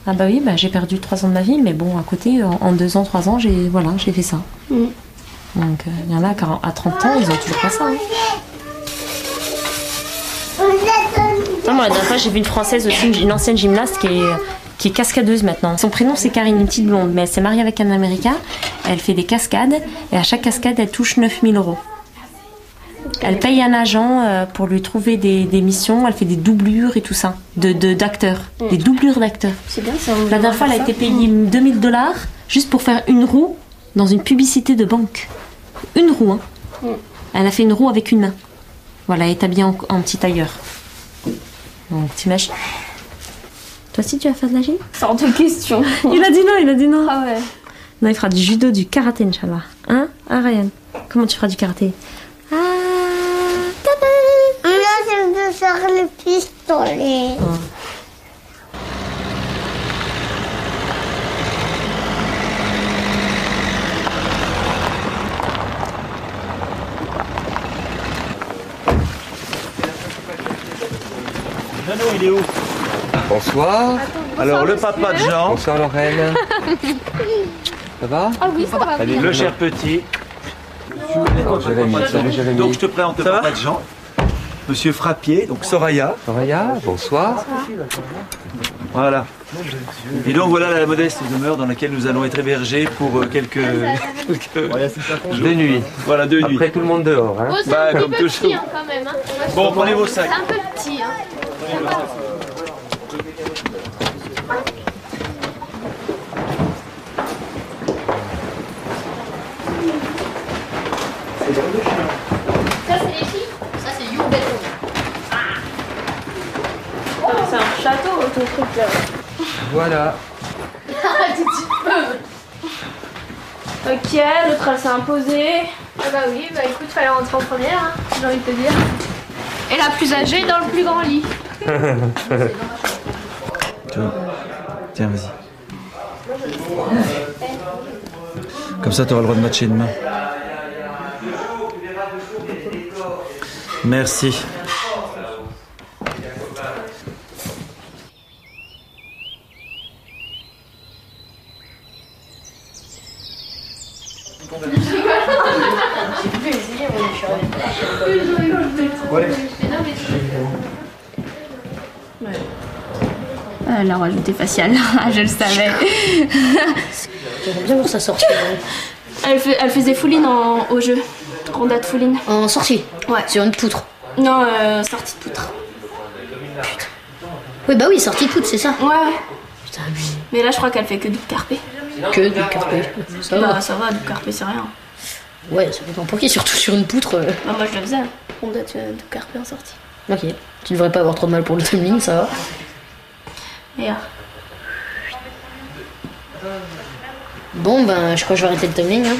Ah bah oui, j'ai perdu 3 ans de ma vie, mais bon, à côté, en 2 ans, 3 ans, j'ai fait ça. Donc il y en a à 30 ans, ils ont toujours pas ça. Hein. Moi, la dernière fois, j'ai vu une Française aussi, une ancienne gymnaste qui est cascadeuse maintenant. Son prénom, c'est Karine, une petite blonde, mais elle s'est mariée avec un Américain. Elle fait des cascades, et à chaque cascade, elle touche 9 000 €. Elle paye un agent pour lui trouver des missions. Elle fait des doublures et tout ça, d'acteurs, des doublures d'acteurs. C'est bien ça. La dernière fois, elle a été payée $2000 juste pour faire une roue dans une publicité de banque. Une roue, hein. Elle a fait une roue avec une main. Voilà, elle est habillée en petit tailleur. Donc, t'imagines? Toi aussi, tu vas faire de la gym? Hors de question. Il a dit non. Ah ouais. Non, il fera du judo, du karaté, Inch'Allah. Hein? Ah, Ryan, comment tu feras du karaté? Là, je veux faire le pistolet. Oh. Jeannot, il est où? Bonsoir. Alors, le papa de Jean. Bonsoir, Lorraine. Ça va? Ah oui, ça va. Allez, le cher petit. Jérémy, salut Jérémy. Donc, je te présente le papa de Jean. Monsieur Frappier, donc Soraya. Soraya, bonsoir. Voilà. Et donc voilà la modeste demeure dans laquelle nous allons être hébergés pour quelques de nuit. Voilà, de nuit. Après tout le monde dehors. Hein. Oh, c'est un petit peu petit hein, quand même. Hein. Bon, prenez vos sacs. C'est un peu petit. Hein. Ça, c'est les filles. Ça, c'est You Bedroom. Oh, c'est un château, ton truc là. Voilà. Arrête un petit peu. Ok, l'autre elle s'est imposée. Ah bah oui, bah écoute, fallait rentrer en première, hein, j'ai envie de te dire. Et la plus âgée dans le plus grand lit. Tiens, vas-y. Comme ça, tu auras le droit de matcher demain. Merci. Elle a rajouté facial, je le savais. J'aimerais bien voir sa sortie. Elle faisait fouline au jeu. Ronda de fouline. En sortie? Ouais. Sur une poutre? Non, sortie de poutre. Putain. Oui, bah oui, sortie de poutre, c'est ça? Ouais. Putain, mais là, je crois qu'elle fait que du carpé. Que du carpé? Ça va. Ça va, du carpé, c'est rien. Ouais, ça dépend pour qui, surtout sur une poutre. Bah, moi, je le faisais. Ronda de carpé en sortie. Ok. Tu devrais pas avoir trop de mal pour le tumbling, ça va. Et là. Bon, ben, je crois que je vais arrêter le tumbling. Hein.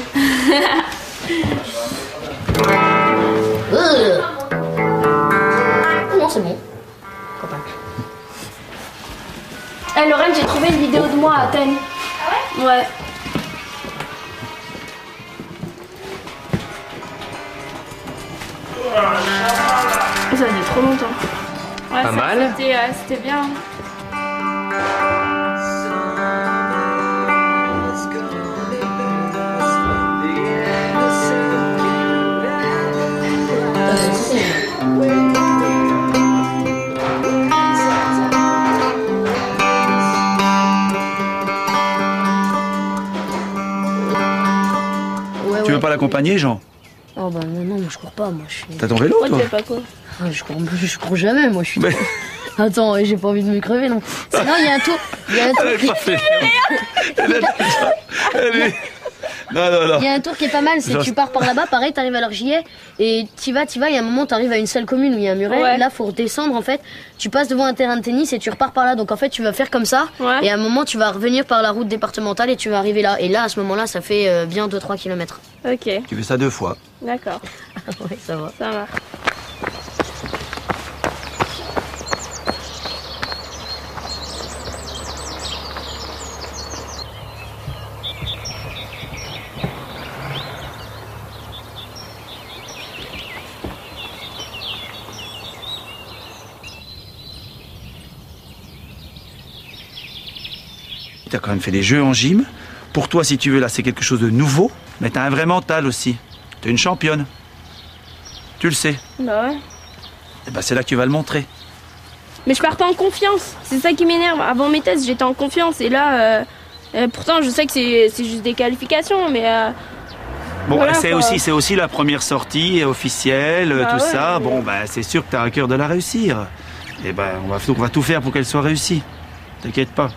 Non, c'est bon. Eh, Lorraine, j'ai trouvé une vidéo de moi à Athènes. Ah ouais? Ouais. Ça faisait trop longtemps. Ouais, Pas mal. C'était bien. Tu veux pas l'accompagner, Jean? Oh bah non, moi je cours pas, moi je suis... T'as ton vélo, toi? Tu fais pas quoi? Ah, je cours jamais, moi je suis... Attends, j'ai pas envie de me crever, non. Sinon, il y a un tour... Il y a un tour Il y a un tour qui est pas mal, c'est que tu pars par là-bas, pareil, t'arrives à l'Argillet, et t'y vas, il y a un moment, t'arrives à une salle commune où il y a un muret, Ouais. là, faut redescendre, en fait, tu passes devant un terrain de tennis et tu repars par là, donc en fait, tu vas faire comme ça, et à un moment, tu vas revenir par la route départementale et tu vas arriver là, et là, à ce moment-là, ça fait bien 2-3 km. Ok. Tu fais ça 2 fois. D'accord. Ouais, ça va. Ça va. T'as quand même fait des jeux en gym. Pour toi, si tu veux, là, c'est quelque chose de nouveau. Mais t'as un vrai mental aussi. T'es une championne. Tu le sais. Bah ouais. Et bah, c'est là que tu vas le montrer. Mais je pars pas en confiance. C'est ça qui m'énerve. Avant mes tests, j'étais en confiance. Et là, pourtant, je sais que c'est juste des qualifications. Mais Bon, Voilà, c'est quoi. aussi la première sortie officielle, Bah tout ouais, ça. mais- Bon, c'est sûr que tu as à cœur de la réussir. Et ben, on va tout faire pour qu'elle soit réussie. T'inquiète pas.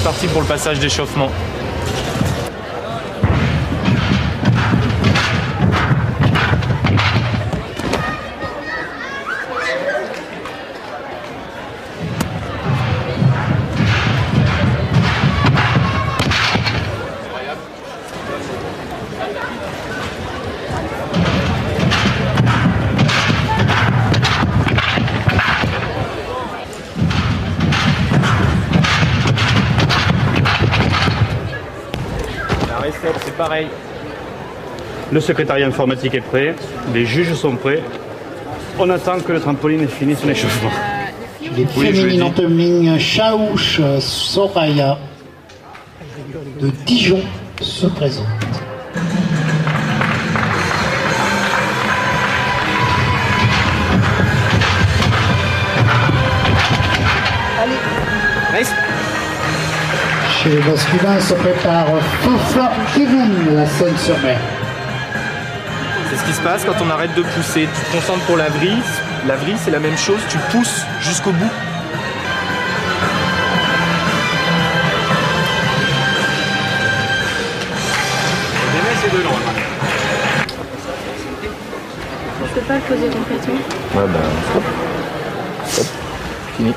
Parti pour le passage d'échauffement. La recette, c'est pareil. Le secrétariat informatique est prêt, les juges sont prêts. On attend que le trampoline ait fini son échauffement. Les féminines en tumbling, Chaouch Soraya de Dijon se présentent. Chez les masculins se prépare Fafla Kevin, la Seine-sur-Mer. C'est ce qui se passe quand on arrête de pousser. Tu te concentres pour la vrille. La vrille, c'est la même chose, tu pousses jusqu'au bout. C'est de loin. Je peux pas le poser complètement. Ouais, hop. Hop. Fini.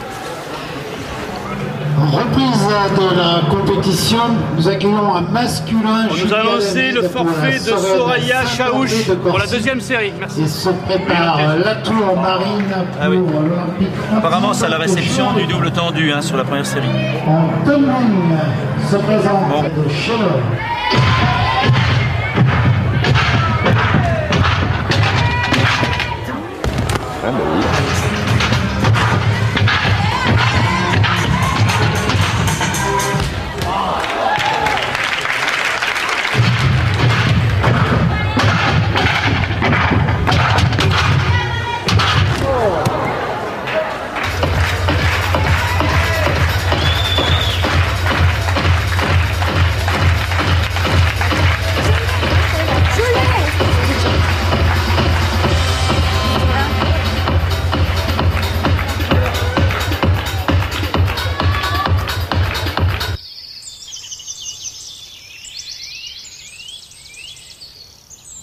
En reprise de la compétition, nous accueillons un masculin. On nous a annoncé le forfait de Soraya Chaouch pour la deuxième série. Merci. Il se prépare la tour marine pour l'Olympique. Apparemment, c'est à la réception du double tendu sur la première série. En tumbling se présente de Chaleur. Ah bah oui.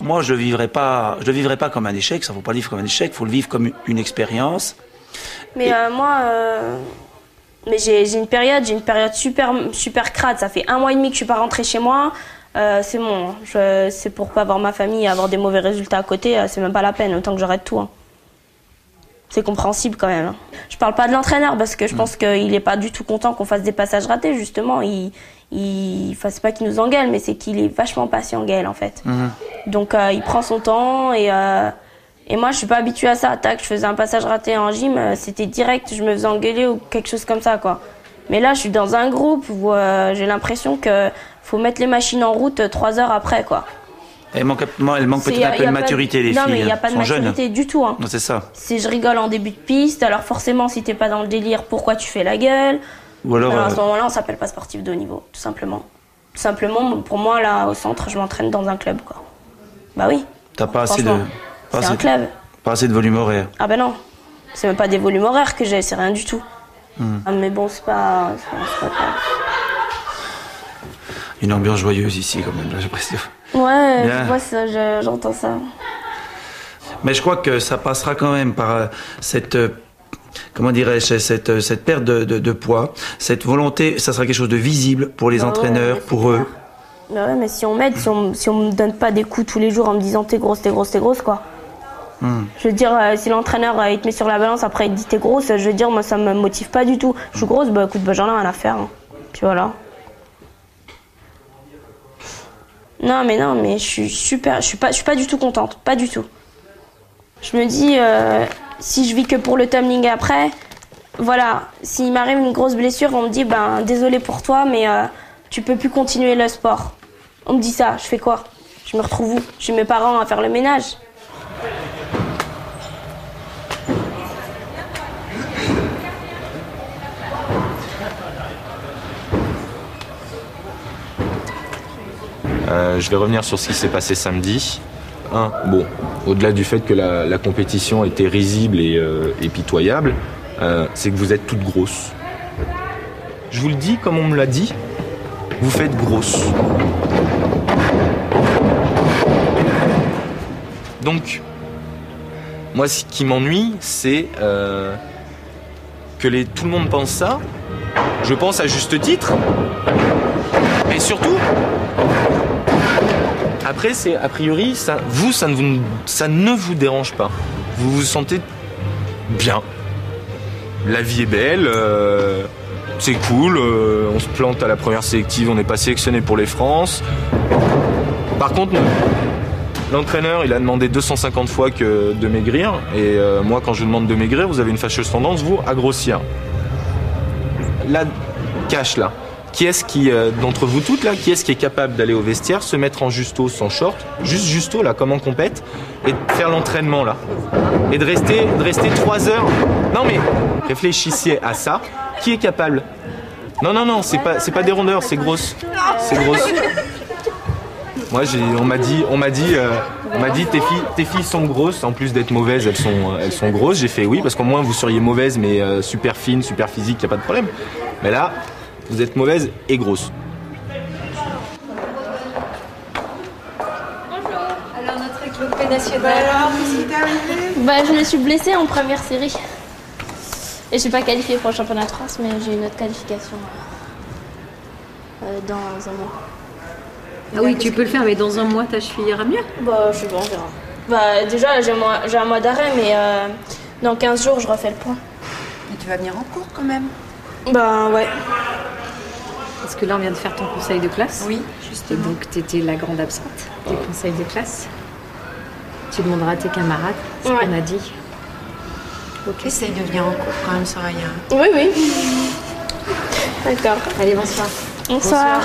Moi, je le vivrai pas comme un échec. Ça ne faut pas le vivre comme un échec. Il faut le vivre comme une expérience. Mais moi, mais j'ai une période super crade. Ça fait 1 mois et demi que je suis pas rentrée chez moi. C'est bon. C'est pour pas avoir ma famille et avoir des mauvais résultats à côté. C'est même pas la peine. Autant que j'arrête tout. C'est compréhensible quand même. Je parle pas de l'entraîneur parce que je pense qu'il est pas du tout content qu'on fasse des passages ratés. Justement, c'est pas qu'il nous engueule, mais c'est qu'il est vachement patient, Gaël, en fait. Donc il prend son temps et moi je suis pas habituée à ça. Tac, je faisais un passage raté en gym, c'était direct, je me faisais engueuler ou quelque chose comme ça, quoi. Mais là je suis dans un groupe où j'ai l'impression que faut mettre les machines en route 3 heures après, quoi. Elle manque peut-être un peu de maturité, les filles. Non, mais il n'y a pas de maturité du tout. Non, c'est ça. C'est je rigole en début de piste, alors forcément si t'es pas dans le délire, pourquoi tu fais la gueule? Ou alors à ce moment-là, on s'appelle pas sportif de haut niveau, tout simplement. Tout simplement, pour moi, là, au centre, je m'entraîne dans un club, quoi. Bah oui. T'as pas assez de... C'est un club. Pas assez de volume horaire. Ah ben non. C'est même pas des volumes horaires que j'ai, c'est rien du tout. Ah, mais bon, c'est pas Une ambiance joyeuse ici, quand même, là, j'ai l'impression. Ouais, Bien. je vois ça, j'entends ça. Mais je crois que ça passera quand même par cette... comment dirais-je, cette perte de poids, cette volonté, ça sera quelque chose de visible pour les entraîneurs, pour eux. Bah ouais, mais si on m'aide, si on me donne pas des coups tous les jours en me disant t'es grosse, quoi. Je veux dire, si l'entraîneur il te met sur la balance, après il te dit t'es grosse, je veux dire, moi ça me motive pas du tout. Je suis grosse, bah écoute, j'en ai rien à faire. Puis voilà. Non, mais je suis pas du tout contente, pas du tout. Je me dis, si je vis que pour le tumbling après, voilà, s'il m'arrive une grosse blessure, on me dit, ben, désolé pour toi, mais tu peux plus continuer le sport. On me dit ça, je fais quoi? Je me retrouve où? J'ai mes parents à faire le ménage. Je vais revenir sur ce qui s'est passé samedi. Bon, au-delà du fait que la compétition était risible et pitoyable, c'est que vous êtes toutes grosses. Je vous le dis comme on me l'a dit, vous faites grosses. Donc, moi ce qui m'ennuie, c'est que tout le monde pense ça. Je pense à juste titre. Et surtout, après, c'est a priori, ça ne vous dérange pas. Vous vous sentez bien. La vie est belle, c'est cool, on se plante à la première sélective, on n'est pas sélectionné pour les France. Par contre, l'entraîneur, il a demandé 250 fois de maigrir. Et moi, quand je demande de maigrir, vous avez une fâcheuse tendance, vous, à grossir. Là, cache là. Qui est-ce qui, d'entre vous toutes là, qui est-ce qui est capable d'aller au vestiaire, se mettre en justo sans short, juste justo là, comme en compète, et de faire l'entraînement là, et de rester 3 heures. Non mais réfléchissez à ça. Qui est capable? Non, c'est pas des rondeurs, c'est grosse, c'est grosse. Moi, on m'a dit, tes filles sont grosses. En plus d'être mauvaises, elles sont grosses. J'ai fait oui, parce qu'au moins vous seriez mauvaises, mais super fines, super physique, y a pas de problème. Mais là. Vous êtes mauvaise et grosse. Bonjour. Alors notre équipe nationale. Je me suis blessée en première série. Et je suis pas qualifiée pour le championnat de France, mais j'ai une autre qualification dans un mois. Ah oui, tu peux le faire, mais dans un mois, ta cheville ira mieux? Je sais pas, on verra. Déjà, j'ai un mois d'arrêt, mais dans 15 jours, je refais le point. Et tu vas venir en cours quand même? Ouais. Parce que là, on vient de faire ton conseil de classe. Oui, justement. Et donc, tu étais la grande absente du conseil de classe. Tu demanderas à tes camarades ce qu'on a dit. Ok. Essaye de venir en cours quand même, Soraya. Oui. D'accord. Allez, bonsoir. Bonsoir.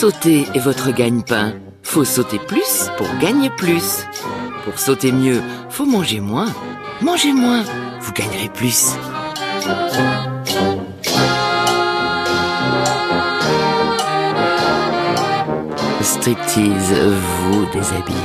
Sauter est votre gagne-pain. Faut sauter plus pour gagner plus. Pour sauter mieux, faut manger moins. Mangez moins, vous gagnerez plus. Striptease vous déshabille.